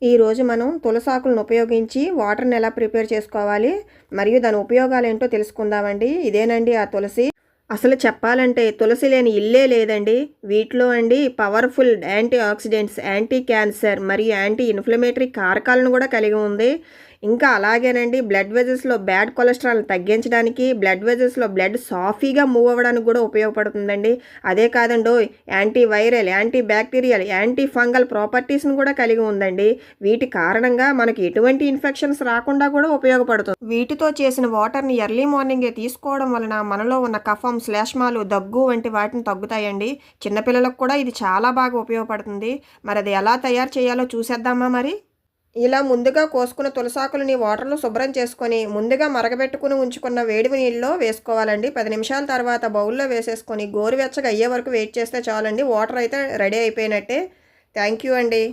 ఈరోజు మనం తులసాకులను ఉపయోగించి వాటర్ని ఎలా ప్రిపేర్ చేసుకోవాలి మరియు దాని ఉపయోగాలు ఏంటో తెలుసుకుందామండి. ఇదేనండి ఆ తులసి. అసలు చెప్పాలంటే తులసి లేని ఇల్లే లేదండి. వీటిలో అండి powerful antioxidants, anti cancer మరియు యాంటీ ఇన్ఫ్లమేటరీ కారకాలను కూడా కలిగి ఉంది. ఇంకా అలాగేనండి బ్లడ్ వెజల్స్లో బ్యాడ్ కొలెస్ట్రాల్ తగ్గించడానికి, బ్లడ్ వెజల్స్లో బ్లడ్ సాఫీగా మూవ్ అవ్వడానికి కూడా ఉపయోగపడుతుందండి. అదే కాదండోయ్, anti viral, anti bacterial, anti fungal ప్రాపర్టీస్ని కూడా కలిగి ఉందండి. వీటి కారణంగా మనకి ఎటువంటి ఇన్ఫెక్షన్స్ రాకుండా కూడా ఉపయోగపడుతుంది. వీటితో చేసిన వాటర్ని ఎర్లీ మార్నింగే తీసుకోవడం వలన మనలో ఉన్న కఫం, శ్లేష్మాలు, దగ్గు వంటి వాటిని తగ్గుతాయండి. చిన్నపిల్లలకు కూడా ఇది చాలా బాగా ఉపయోగపడుతుంది. మరి అది ఎలా తయారు చేయాలో చూసేద్దామా మరి? ఇలా ముందుగా కోసుకున్న తులసాకులని వాటర్లో శుభ్రం చేసుకొని ముందుగా మరగబెట్టుకుని ఉంచుకున్న వేడి నీళ్ళలో వేసుకోవాలండి. 10 నిమిషాల తర్వాత బౌల్లో వేసేసుకొని గోరువెచ్చగా అయ్యే వరకు వెయిట్ చేస్తే చాలండి. వాటర్ అయితే రెడీ అయిపోయినట్టే. థ్యాంక్ యూ అండి.